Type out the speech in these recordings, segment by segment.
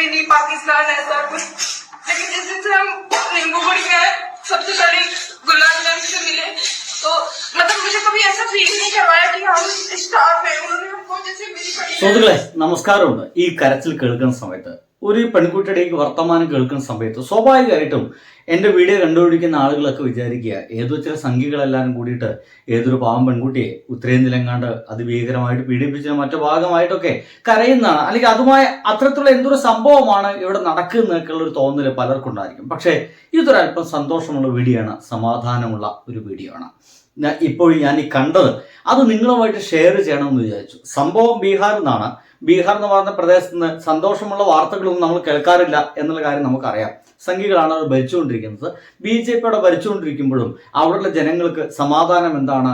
Mini Pakistan ऐसा कुछ। लेकिन जिस दिन से हम नींबू गुड़ी गए सबसे पहले गुलाब जामुन से मिले तो मतलब मुझे कभी ऐसा फील नहीं करवाया कि हम स्टाफ है। उन्होंने हमको जैसे मेरी സുഹൃത്തുക്കളെ നമസ്കാരമുണ്ട്. ഈ കരച്ചിൽ കേൾക്കുന്ന സമയത്ത് ഒരു പെൺകുട്ടിയുടെ വർത്തമാനം കേൾക്കുന്ന സമയത്ത് സ്വാഭാവികമായിട്ടും എൻ്റെ വീഡിയോ കണ്ടുപിടിക്കുന്ന ആളുകളൊക്കെ വിചാരിക്കുക ഏതോ ചില സംഘികളെല്ലാവരും കൂടിയിട്ട് ഏതൊരു പാവം പെൺകുട്ടിയെ ഉത്തരേന്ത്യയിലെങ്ങാണ്ട് അതിഭീകരമായിട്ട് പീഡിപ്പിച്ച മറ്റു ഭാഗമായിട്ടൊക്കെ കരയുന്നതാണ്, അല്ലെങ്കിൽ അതുമായ അത്തരത്തിലുള്ള എന്തൊരു സംഭവമാണ് ഇവിടെ നടക്കുന്നതൊക്കെയുള്ള ഒരു തോന്നൽ പലർക്കുണ്ടായിരിക്കും. പക്ഷേ ഇതൊരല്പം സന്തോഷമുള്ള വീഡിയോ ആണ്, സമാധാനമുള്ള ഒരു വീഡിയോ ആണ്. ഇപ്പോൾ ഞാൻ ഈ കണ്ടത് അത് നിങ്ങളുമായിട്ട് ഷെയർ ചെയ്യണമെന്ന് വിചാരിച്ചു. സംഭവം ബീഹാറിൽ നിന്നാണ്. ബീഹാർ എന്ന് പറയുന്ന പ്രദേശത്ത് നിന്ന് സന്തോഷമുള്ള വാർത്തകളൊന്നും നമ്മൾ കേൾക്കാറില്ല എന്നുള്ള കാര്യം നമുക്കറിയാം. സംഘികളാണ് അത് ഭരിച്ചുകൊണ്ടിരിക്കുന്നത്. BJP അവിടെ ഭരിച്ചുകൊണ്ടിരിക്കുമ്പോഴും അവിടെയുള്ള ജനങ്ങൾക്ക് സമാധാനം എന്താണ്,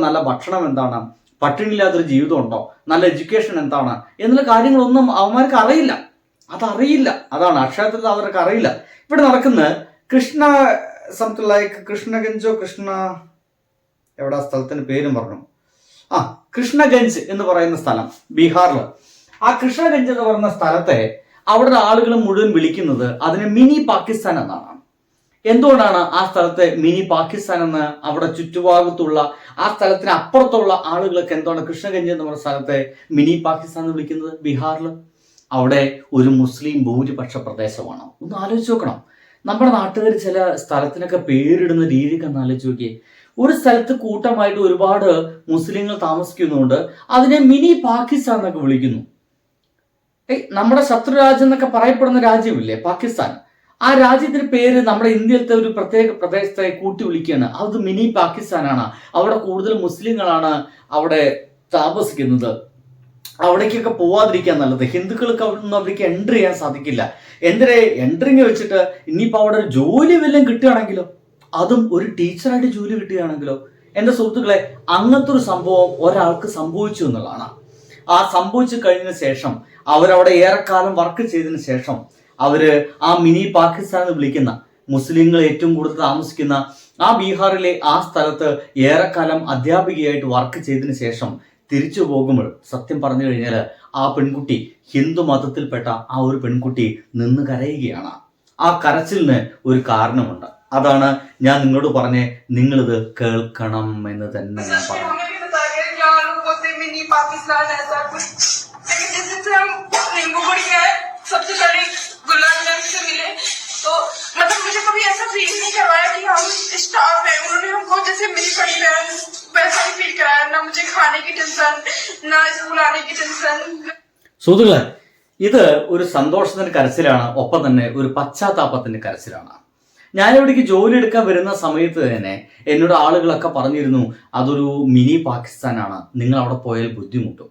നല്ല ഭക്ഷണം എന്താണ്, പട്ടിണിയില്ലാത്തൊരു ജീവിതം ഉണ്ടോ, നല്ല എഡ്യൂക്കേഷൻ എന്താണ് എന്നുള്ള കാര്യങ്ങളൊന്നും അവന്മാർക്ക് അറിയില്ല. അതറിയില്ല, അതാണ് അക്ഷരത്തിൽ അവർക്ക് അറിയില്ല. ഇവിടെ നടക്കുന്ന കൃഷ്ണ സംതിങ് ലൈക്ക് കൃഷ്ണഗഞ്ചോ എവിടെ സ്ഥലത്തിന് പേരും പറഞ്ഞു, കൃഷ്ണഗഞ്ച് എന്ന് പറയുന്ന സ്ഥലം ബീഹാറിൽ. ആ കൃഷ്ണഗഞ്ച് എന്ന് പറയുന്ന സ്ഥലത്തെ അവിടെ ആളുകൾ മുഴുവൻ വിളിക്കുന്നത് അതിനെ മിനി പാകിസ്ഥാൻ എന്നാണ്. എന്തുകൊണ്ടാണ് ആ സ്ഥലത്തെ മിനി പാകിസ്ഥാൻ എന്ന് അവിടെ ചുറ്റുഭാഗത്തുള്ള ആ സ്ഥലത്തിന് അപ്പുറത്തുള്ള ആളുകളൊക്കെ എന്താണ് കൃഷ്ണഗഞ്ച് എന്ന് പറയുന്ന സ്ഥലത്തെ മിനി പാകിസ്ഥാൻ എന്ന് വിളിക്കുന്നത്? ബീഹാറിൽ അവിടെ ഒരു മുസ്ലിം ഭൂരിപക്ഷ പ്രദേശമാണ്. ഒന്ന് ആലോചിച്ച് നോക്കണം. നമ്മുടെ നാട്ടുകാർ ചില സ്ഥലത്തിനൊക്കെ പേരിടുന്ന രീതിയൊക്കെ ഒന്ന് ആലോചിച്ച് നോക്കിയേ. ഒരു സ്ഥലത്ത് കൂട്ടമായിട്ട് ഒരുപാട് മുസ്ലിങ്ങൾ താമസിക്കുന്നുണ്ട്, അതിനെ മിനി പാകിസ്ഥാൻ എന്നൊക്കെ വിളിക്കുന്നു. നമ്മുടെ ശത്രുരാജ്യം എന്നൊക്കെ പറയപ്പെടുന്ന രാജ്യമില്ലേ പാകിസ്ഥാൻ, ആ രാജ്യത്തിന്റെ പേര് നമ്മുടെ ഇന്ത്യയിലത്തെ ഒരു പ്രത്യേക പ്രദേശത്തെ കൂട്ടി വിളിക്കുകയാണ്. അത് മിനി പാകിസ്ഥാനാണ്. അവിടെ കൂടുതൽ മുസ്ലിങ്ങളാണ് അവിടെ താമസിക്കുന്നത്. അവിടേക്കൊക്കെ പോവാതിരിക്കാൻ നല്ലത്. ഹിന്ദുക്കൾക്ക് ഒന്നും അവിടേക്ക് എൻട്രി ചെയ്യാൻ സാധിക്കില്ല. എൻട്രിങ് വെച്ചിട്ട് ഇനിയിപ്പോൾ അവിടെ ഒരു ജോലി വല്ലതും കിട്ടുകയാണെങ്കിലോ, അതും ഒരു ടീച്ചറായിട്ട് ജോലി കിട്ടുകയാണെങ്കിലോ? എൻ്റെ സുഹൃത്തുക്കളെ, അങ്ങനത്തെ ഒരു സംഭവം ഒരാൾക്ക് സംഭവിച്ചു എന്നുള്ളതാണ്. ആ സംഭവിച്ചു കഴിഞ്ഞതിന് ശേഷം അവരവിടെ ഏറെക്കാലം വർക്ക് ചെയ്തതിന് ശേഷം അവര് ആ മിനി പാകിസ്ഥാൻ എന്ന് വിളിക്കുന്ന മുസ്ലിങ്ങൾ ഏറ്റവും കൂടുതൽ താമസിക്കുന്ന ആ ബീഹാറിലെ ആ സ്ഥലത്ത് ഏറെക്കാലം അധ്യാപികയായിട്ട് വർക്ക് ചെയ്തതിന് ശേഷം തിരിച്ചു പോകുമ്പോൾ സത്യം പറഞ്ഞു കഴിഞ്ഞാൽ ആ പെൺകുട്ടി ഹിന്ദു മതത്തിൽപ്പെട്ട ആ ഒരു പെൺകുട്ടി നിന്ന് കരയുകയാണ്. ആ കരച്ചിലിന് ഒരു കാരണമുണ്ട്. അതാണ് ഞാൻ നിങ്ങളോട് പറഞ്ഞേ, നിങ്ങളിത് കേൾക്കണം എന്ന് തന്നെ ഞാൻ പറഞ്ഞു. सबसे पहले गुलाब जामुन से मिले तो मतलब मुझे कभी ऐसा फील नहीं करवाया कि हम स्टाफ है। उन्होंने हमको जैसे मेरी बड़ी बहन वैसा ही फील कराया। ना मुझे खाने की टेंशन, ना स्कूल आने की टेंशन. സുഹൃത്തുക്കളെ, ഇത് ഒരു സന്തോഷത്തിന്റെ കരച്ചിലാണ്, ഒപ്പം തന്നെ ഒരു പശ്ചാത്താപത്തിന്റെ കരച്ചിലാണ്. ഞാനിവിടേക്ക് ജോലി എടുക്കാൻ വരുന്ന സമയത്ത് തന്നെ എന്നോട് ആളുകളൊക്കെ പറഞ്ഞിരുന്നു, അതൊരു മിനി പാകിസ്ഥാനാണ്, നിങ്ങൾ അവിടെ പോയാൽ ബുദ്ധിമുട്ടും.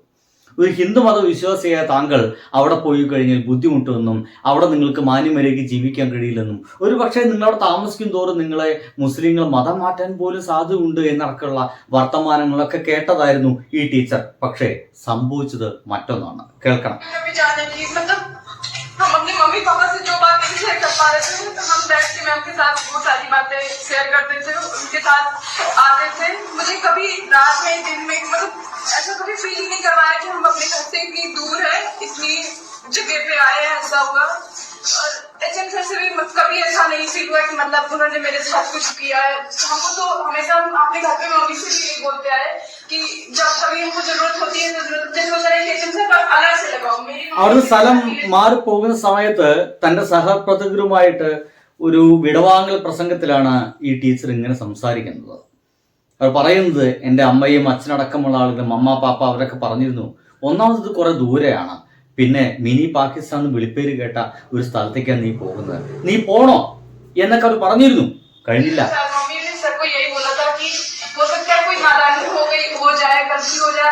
ഒരു ഹിന്ദുമത വിശ്വാസിയായ താങ്കൾ അവിടെ പോയി കഴിഞ്ഞാൽ ബുദ്ധിമുട്ടുമെന്നും അവിടെ നിങ്ങൾക്ക് മാന്യമര്യാദയ്ക്ക് ജീവിക്കാൻ കഴിയില്ലെന്നും ഒരു പക്ഷേ നിങ്ങളവിടെ താമസിക്കും തോറും നിങ്ങളെ മുസ്ലിങ്ങൾ മതം മാറ്റാൻ പോലും സാധ്യതയുണ്ട് എന്നടക്കമുള്ള വർത്തമാനങ്ങളൊക്കെ കേട്ടതായിരുന്നു ഈ ടീച്ചർ. പക്ഷേ സംഭവിച്ചത് മറ്റൊന്നാണ്. കേൾക്കണം. हम अपने मम्मी पापा से जो बातें शेयर कर पा रहे थे, हम बैठ के मैम के साथ वो सारी बातें शेयर करते थे, उनके साथ आते थे। मुझे कभी रात में दिन में मतलब ऐसा कभी फील नहीं करवाया कि हम अपने घर से इतनी दूर है, इतनी जगह पे आए हैं ऐसा हुआ। और HM सर से भी कभी ऐसा नहीं फील हुआ कि मतलब उन्होंने मेरे साथ कुछ किया है। हमको तो हमेशा हम अपने घर पे मम्मी से भी यही बोलते आए कि जब कभी हमको जरूरत होती है HM सर पर अलग से लगाओ। അവിടെ സ്ഥലം മാറിപ്പോകുന്ന സമയത്ത് തന്റെ സഹപ്രവർത്തകരുമായിട്ട് ഒരു വിടവാങ്ങൽ പ്രസംഗത്തിലാണ് ഈ ടീച്ചർ ഇങ്ങനെ സംസാരിക്കുന്നത്. അവർ പറയുന്നത്, എൻ്റെ അമ്മയും അച്ഛനടക്കമുള്ള ആളുകൾ അമ്മ പാപ്പ അവരൊക്കെ പറഞ്ഞിരുന്നു, ഒന്നാമത് കുറെ ദൂരെയാണ്, പിന്നെ മിനി പാകിസ്ഥാൻ എന്ന് വിളിപ്പേര് കേട്ട ഒരു സ്ഥലത്തേക്കാണ് നീ പോകുന്നത്, നീ പോണോ എന്നൊക്കെ അവർ പറഞ്ഞിരുന്നു. കഴിഞ്ഞില്ല.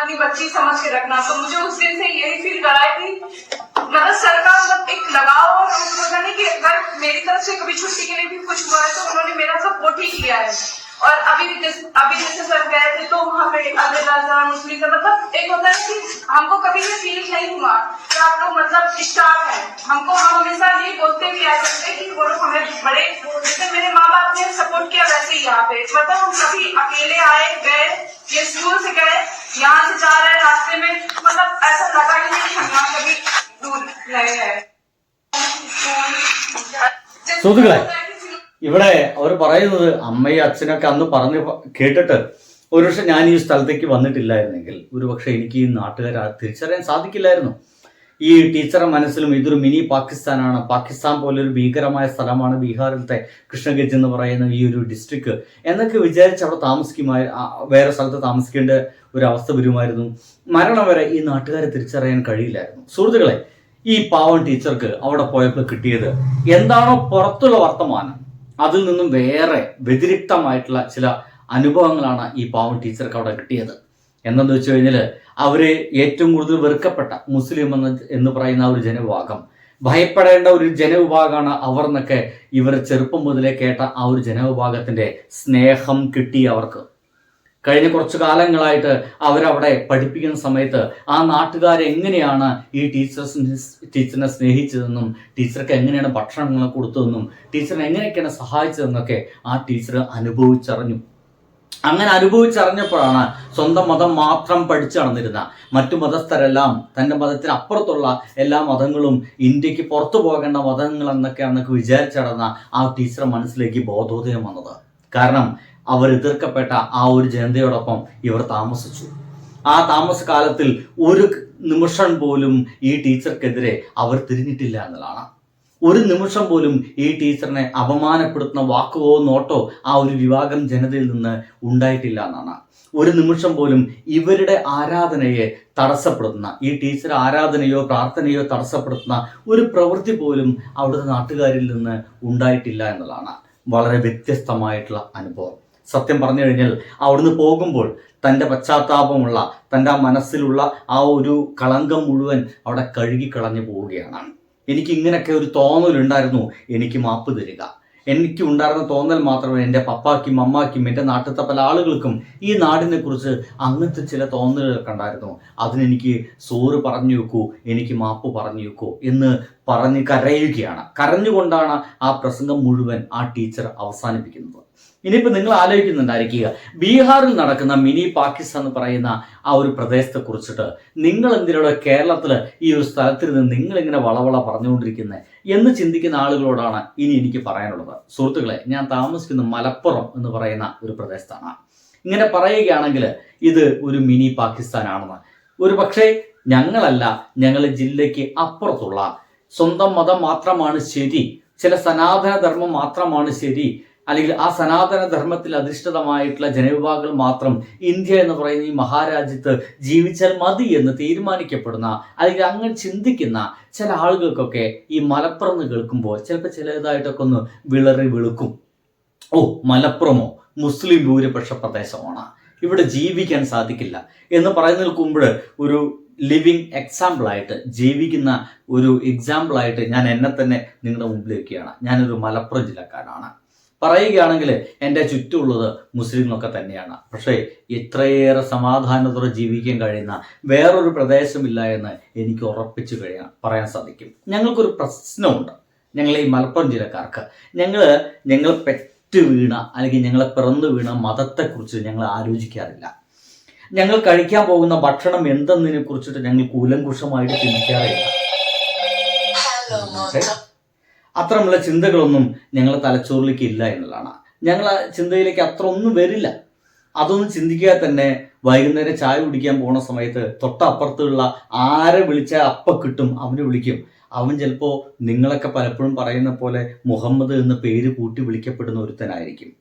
अपनी बच्ची समझ के रखना। तो मुझे उस दिन से यही फील करा है कि मतलब सरकार मतलब एक लगाव और नहीं कि अगर मेरी तरफ से कभी छुट्टी के लिए भी कुछ हुआ है तो उन्होंने मेरा सपोर्ट ही किया है। और अभी जैसे सर गए थे तो वहाँ पे मुस्लिम का मतलब एक होता है कि हमको कभी भी फील नहीं हुआ कि आप लोग मतलब स्टाफ है। हम हमेशा ये बोलते भी आ सकते कि वो लोग हमें बड़े, जैसे मेरे माँ बाप ने सपोर्ट किया वैसे ही यहाँ पे मतलब हम कभी अकेले आए गए, ये स्कूल से गए, यहाँ से जा रहे रास्ते में मतलब ऐसा लगा ही नहीं कि हम यहाँ कभी दूर रहे हैं। സുഹൃത്തുക്കളെ, ഇവിടെ അവർ പറയുന്നത് അമ്മയും അച്ഛനൊക്കെ അന്ന് പറഞ്ഞ് കേട്ടിട്ട് ഒരുപക്ഷെ ഞാൻ ഈ സ്ഥലത്തേക്ക് വന്നിട്ടില്ലായിരുന്നെങ്കിൽ ഒരുപക്ഷെ എനിക്ക് ഈ നാട്ടുകാരെ തിരിച്ചറിയാൻ സാധിക്കില്ലായിരുന്നു. ഈ ടീച്ചറുടെ മനസ്സിലും ഇതൊരു മിനി പാകിസ്ഥാനാണ്, പാകിസ്ഥാൻ പോലൊരു ഭീകരമായ സ്ഥലമാണ് ബീഹാറിലത്തെ കൃഷ്ണഗഞ്ച് എന്ന് പറയുന്ന ഈ ഒരു ഡിസ്ട്രിക്ട് എന്നൊക്കെ വിചാരിച്ച് അവിടെ വേറെ സ്ഥലത്ത് താമസിക്കേണ്ട ഒരു അവസ്ഥ വരുമായിരുന്നു. മരണം വരെ ഈ നാട്ടുകാരെ തിരിച്ചറിയാൻ കഴിയില്ലായിരുന്നു. സുഹൃത്തുക്കളെ, ഈ പാവം ടീച്ചർക്ക് അവിടെ പോയപ്പോൾ കിട്ടിയത് എന്താണോ പുറത്തുള്ള വർത്തമാനം, അതിൽ നിന്നും വേറെ വ്യതിരിക്തമായിട്ടുള്ള ചില അനുഭവങ്ങളാണ് ഈ പാവം ടീച്ചർക്ക് അവിടെ കിട്ടിയത്. എന്തെന്ന് വെച്ച് കഴിഞ്ഞാൽ അവര് ഏറ്റവും കൂടുതൽ വെറുക്കപ്പെട്ട മുസ്ലിം എന്ന് പറയുന്ന ഒരു ജനവിഭാഗം, ഭയപ്പെടേണ്ട ഒരു ജനവിഭാഗമാണ് അവർ എന്നൊക്കെ ഇവർ ചെറുപ്പം മുതലേ കേട്ട ആ ഒരു ജനവിഭാഗത്തിന്റെ സ്നേഹം കിട്ടി അവർക്ക്. കഴിഞ്ഞ കുറച്ചു കാലങ്ങളായിട്ട് അവരവിടെ പഠിപ്പിക്കുന്ന സമയത്ത് ആ നാട്ടുകാരെ എങ്ങനെയാണ് ഈ ടീച്ചറിനെ സ്നേഹിച്ചതെന്നും ടീച്ചർക്ക് എങ്ങനെയാണ് ഭക്ഷണങ്ങൾ കൊടുത്തതെന്നും ടീച്ചറിനെ എങ്ങനെയൊക്കെയാണ് സഹായിച്ചതെന്നൊക്കെ ആ ടീച്ചർ അനുഭവിച്ചറിഞ്ഞു. അങ്ങനെ അനുഭവിച്ചറിഞ്ഞപ്പോഴാണ് സ്വന്തം മതം മാത്രം പഠിച്ചു നടന്നിരുന്ന മറ്റു മതസ്ഥരെല്ലാം തൻ്റെ മതത്തിന് അപ്പുറത്തുള്ള എല്ലാ മതങ്ങളും ഇന്ത്യക്ക് പുറത്തു പോകേണ്ട മതങ്ങൾ എന്നൊക്കെ വിചാരിച്ചടന്ന ആ ടീച്ചറെ മനസ്സിലേക്ക് ബോധോദയം വന്നത്. കാരണം അവർ എതിർക്കപ്പെട്ട ആ ഒരു ജനതയോടൊപ്പം ഇവർ താമസിച്ചു. ആ താമസകാലത്തിൽ ഒരു നിമിഷം പോലും ഈ ടീച്ചർക്കെതിരെ അവർ തിരിഞ്ഞിട്ടില്ല എന്നുള്ളതാണ്. ഒരു നിമിഷം പോലും ഈ ടീച്ചറിനെ അപമാനപ്പെടുത്തുന്ന വാക്കോ നോട്ടോ ആ ഒരു വിഭാഗം ജനതയിൽ നിന്ന് ഉണ്ടായിട്ടില്ല എന്നാണ്. ഒരു നിമിഷം പോലും ഇവരുടെ ആരാധനയെ തടസ്സപ്പെടുത്തുന്ന, ഈ ടീച്ചർ ആരാധനയോ പ്രാർത്ഥനയോ തടസ്സപ്പെടുത്തുന്ന ഒരു പ്രവൃത്തി പോലും അവിടുത്തെ നാട്ടുകാരിൽ നിന്ന് ഉണ്ടായിട്ടില്ല എന്നുള്ളതാണ്. വളരെ വ്യത്യസ്തമായിട്ടുള്ള അനുഭവം. സത്യം പറഞ്ഞു കഴിഞ്ഞാൽ അവിടുന്ന് പോകുമ്പോൾ തൻ്റെ പശ്ചാത്താപമുള്ള തൻ്റെ മനസ്സിലുള്ള ആ ഒരു കളങ്കം മുഴുവൻ അവിടെ കഴുകിക്കളഞ്ഞു പോവുകയാണ്. എനിക്ക് ഇങ്ങനെയൊക്കെ ഒരു തോന്നലുണ്ടായിരുന്നു, എനിക്ക് മാപ്പ് തരിക. എനിക്ക് ഉണ്ടായിരുന്ന തോന്നൽ മാത്രമേ എൻ്റെ പപ്പാക്കും അമ്മാക്കും എൻ്റെ നാട്ടിലത്തെ പല ആളുകൾക്കും ഈ നാടിനെ കുറിച്ച് അങ്ങനത്തെ ചില തോന്നലുകളൊക്കെ ഉണ്ടായിരുന്നു. അതിനെനിക്ക് സോറ് പറഞ്ഞു വെക്കൂ, എനിക്ക് മാപ്പ് പറഞ്ഞു വെക്കൂ എന്ന് പറഞ്ഞ് കരയുകയാണ്. കരഞ്ഞുകൊണ്ടാണ് ആ പ്രസംഗം മുഴുവൻ ആ ടീച്ചർ അവസാനിപ്പിക്കുന്നത്. ഇനിയിപ്പോൾ നിങ്ങൾ ആലോചിക്കുന്നുണ്ടായിരിക്കുക, ബീഹാറിൽ നടക്കുന്ന മിനി പാകിസ്ഥാൻ എന്ന് പറയുന്ന ആ ഒരു പ്രദേശത്തെ കുറിച്ചിട്ട് നിങ്ങൾ എന്തിനാണ് കേരളത്തിൽ ഈ ഒരു സ്ഥലത്തിൽ നിന്ന് നിങ്ങളിങ്ങനെ വളവള പറഞ്ഞുകൊണ്ടിരിക്കുന്നത് എന്ന് ചിന്തിക്കുന്ന ആളുകളോടാണ് ഇനി എനിക്ക് പറയാനുള്ളത്. സുഹൃത്തുക്കളെ, ഞാൻ താമസിക്കുന്ന മലപ്പുറം എന്ന് പറയുന്ന ഒരു പ്രദേശത്താണ്. ഇങ്ങനെ പറയുകയാണെങ്കിൽ ഇത് ഒരു മിനി പാകിസ്ഥാനാണെന്ന് ഒരു പക്ഷേ ഞങ്ങളല്ല, ഞങ്ങളുടെ ജില്ലയ്ക്ക് അപ്പുറത്തുള്ള സ്വന്തം മതം മാത്രമാണ് ശരി, ചില സനാതന ധർമ്മം മാത്രമാണ് ശരി, അല്ലെങ്കിൽ ആ സനാതന ധർമ്മത്തിൽ അധിഷ്ഠിതമായിട്ടുള്ള ജനവിഭാഗങ്ങൾ മാത്രം ഇന്ത്യ എന്ന് പറയുന്ന ഈ മഹാരാജ്യത്ത് ജീവിച്ചാൽ മതി എന്ന് തീരുമാനിക്കപ്പെടുന്ന, അല്ലെങ്കിൽ അങ്ങനെ ചിന്തിക്കുന്ന ചില ആളുകൾക്കൊക്കെ ഈ മലപ്പുറം എന്ന് കേൾക്കുമ്പോൾ ചിലപ്പോൾ ചിലതായിട്ടൊക്കെ ഒന്ന് വിളറി വെളുക്കും. ഓ, മലപ്പുറമോ മുസ്ലിം ഭൂരിപക്ഷ പ്രദേശമാണ്, ഇവിടെ ജീവിക്കാൻ സാധിക്കില്ല എന്ന് പറയുന്നതിന് മുമ്പ് ഒരു ലിവിങ് എക്സാമ്പിളായിട്ട്, ജീവിക്കുന്ന ഒരു എക്സാമ്പിളായിട്ട് ഞാൻ എന്നെ തന്നെ നിങ്ങളുടെ മുമ്പിൽ വയ്ക്കുകയാണ്. ഞാനൊരു മലപ്പുറം ജില്ലക്കാരനാണ്. പറയുകയാണെങ്കിൽ എൻ്റെ ചുറ്റുമുള്ളത് മുസ്ലിങ്ങളൊക്കെ തന്നെയാണ്. പക്ഷേ ഇത്രയേറെ സമാധാനത്തോടെ ജീവിക്കാൻ കഴിയുന്ന വേറൊരു പ്രദേശമില്ല എന്ന് എനിക്ക് ഉറപ്പിച്ചു പറയാൻ സാധിക്കും. ഞങ്ങൾക്കൊരു പ്രശ്നമുണ്ട്, ഞങ്ങൾ ഈ മലപ്പുറം ജില്ലക്കാർക്ക്. ഞങ്ങൾ പെറ്റ് വീണ അല്ലെങ്കിൽ ഞങ്ങളെ പിറന്നു വീണ മതത്തെക്കുറിച്ച് ഞങ്ങൾ ആലോചിക്കാറില്ല. ഞങ്ങൾ കഴിക്കാൻ പോകുന്ന ഭക്ഷണം എന്തെന്നതിനെ കുറിച്ചിട്ട് ഞങ്ങൾ കൂലങ്കുഷമായിട്ട് ചിന്തിക്കാറില്ല. അത്തരമുള്ള ചിന്തകളൊന്നും ഞങ്ങളുടെ തലച്ചോറിലേക്ക് ഇല്ല എന്നുള്ളതാണ്. ഞങ്ങൾ ആ ചിന്തയിലേക്ക് അത്ര ഒന്നും വരില്ല. അതൊന്നും ചിന്തിക്കാതെ തന്നെ വൈകുന്നേരം ചായ കുടിക്കാൻ പോണ സമയത്ത് തൊട്ടപ്പുറത്തുള്ള ആരെ വിളിച്ചാൽ അപ്പം കിട്ടും അവന് വിളിക്കും. അവൻ ചിലപ്പോൾ നിങ്ങളൊക്കെ പലപ്പോഴും പറയുന്ന പോലെ മുഹമ്മദ് എന്ന പേര് കൂട്ടി വിളിക്കപ്പെടുന്ന ഒരുത്തനായിരിക്കും.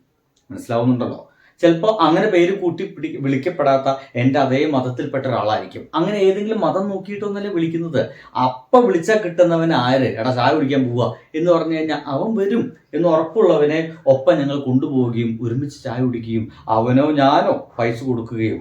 മനസ്സിലാവുന്നുണ്ടല്ലോ? ചിലപ്പോൾ അങ്ങനെ പേര് കൂട്ടി വിളിക്കപ്പെടാത്ത എൻ്റെ അതേ മതത്തിൽപ്പെട്ട ഒരാളായിരിക്കും. അങ്ങനെ ഏതെങ്കിലും മതം നോക്കിയിട്ടൊന്നല്ലേ വിളിക്കുന്നത്. അപ്പം വിളിച്ചാൽ കിട്ടുന്നവൻ ആര്, എടാ ചായ കുടിക്കാൻ പോവുക എന്ന് പറഞ്ഞു കഴിഞ്ഞാൽ അവൻ വരും എന്ന് ഉറപ്പുള്ളവനെ ഒപ്പം ഞങ്ങൾ കൊണ്ടുപോവുകയും ഒരുമിച്ച് ചായ കുടിക്കുകയും അവനോ ഞാനോ പൈസ കൊടുക്കുകയും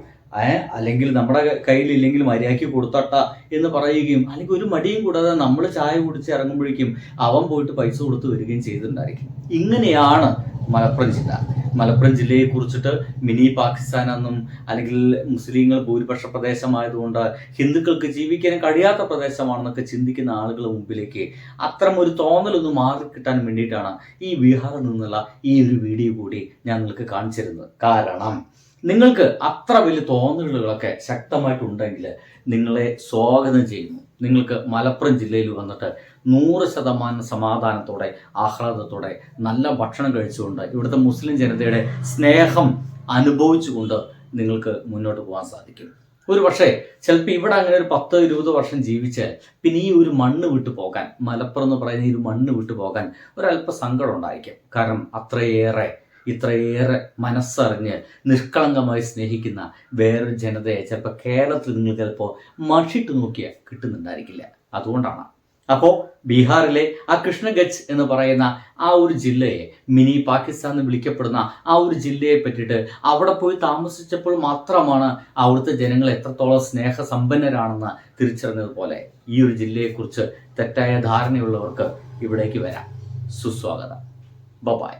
അല്ലെങ്കിൽ നമ്മുടെ കയ്യിലില്ലെങ്കിൽ മര്യാദയ്ക്ക് കൊടുത്തട്ട എന്ന് പറയുകയും, അല്ലെങ്കിൽ ഒരു മടിയും കൂടാതെ നമ്മൾ ചായ കുടിച്ച് ഇറങ്ങുമ്പോഴേക്കും അവൻ പോയിട്ട് പൈസ കൊടുത്ത് വരികയും ചെയ്തിട്ടുണ്ടായിരിക്കും. ഇങ്ങനെയാണ് മലപ്പുറം ജില്ല. മലപ്പുറം ജില്ലയെ കുറിച്ചിട്ട് മിനി പാകിസ്ഥാൻ എന്നും, അല്ലെങ്കിൽ മുസ്ലിങ്ങൾ ഭൂരിപക്ഷ പ്രദേശമായതുകൊണ്ട് ഹിന്ദുക്കൾക്ക് ജീവിക്കാൻ കഴിയാത്ത പ്രദേശമാണെന്നൊക്കെ ചിന്തിക്കുന്ന ആളുകളുടെ മുമ്പിലേക്ക് അത്തരം ഒരു തോന്നലൊന്ന് മാറിക്കിട്ടാൻ വേണ്ടിയിട്ടാണ് ഈ ബീഹാറിൽ നിന്നുള്ള ഈ ഒരു വീഡിയോ കൂടി ഞാൻ നിങ്ങൾക്ക് കാണിച്ചിരുന്നത്. കാരണം നിങ്ങൾക്ക് അത്ര വലിയ തോന്നലുകളൊക്കെ ശക്തമായിട്ടുണ്ടെങ്കിൽ നിങ്ങളെ സ്വാഗതം ചെയ്യുന്നു. നിങ്ങൾക്ക് മലപ്പുറം ജില്ലയിൽ വന്നിട്ട് 100% സമാധാനത്തോടെ ആഹ്ലാദത്തോടെ നല്ല ഭക്ഷണം കഴിച്ചുകൊണ്ട് ഇവിടുത്തെ മുസ്ലിം ജനതയുടെ സ്നേഹം അനുഭവിച്ചുകൊണ്ട് നിങ്ങൾക്ക് മുന്നോട്ട് പോകാൻ സാധിക്കും. ഒരു പക്ഷേ ചിലപ്പോൾ ഇവിടെ അങ്ങനെ ഒരു 10-20 വർഷം ജീവിച്ചാൽ പിന്നെ ഈ ഒരു മണ്ണ് വിട്ടു പോകാൻ, മലപ്പുറം എന്ന് പറയുന്ന ഈ ഒരു മണ്ണ് വിട്ടു പോകാൻ ഒരല്പ സങ്കടം ഉണ്ടായിരിക്കും. കാരണം ഇത്രയേറെ മനസ്സറിഞ്ഞ് നിഷ്കളങ്കമായി സ്നേഹിക്കുന്ന വേറൊരു ജനതയെ ചിലപ്പോൾ കേരളത്തിൽ നിങ്ങൾ ചിലപ്പോൾ മഷിട്ട് നോക്കിയാൽ കിട്ടുന്നുണ്ടായിരിക്കില്ല. അതുകൊണ്ടാണ്. അപ്പോൾ ബീഹാറിലെ ആ കൃഷ്ണഗഞ്ച് എന്ന് പറയുന്ന ആ ഒരു ജില്ലയെ മിനി പാകിസ്ഥാൻ എന്ന് വിളിക്കപ്പെടുന്ന ആ ഒരു ജില്ലയെ പറ്റിയിട്ട് അവിടെ പോയി താമസിച്ചപ്പോൾ മാത്രമാണ് അവിടുത്തെ ജനങ്ങൾ എത്രത്തോളം സ്നേഹസമ്പന്നരാണെന്ന് തിരിച്ചറിഞ്ഞതുപോലെ ഈ ഒരു ജില്ലയെക്കുറിച്ച് തെറ്റായ ധാരണയുള്ളവർക്ക് ഇവിടേക്ക് വരാം. സുസ്വാഗതം. ബൈ.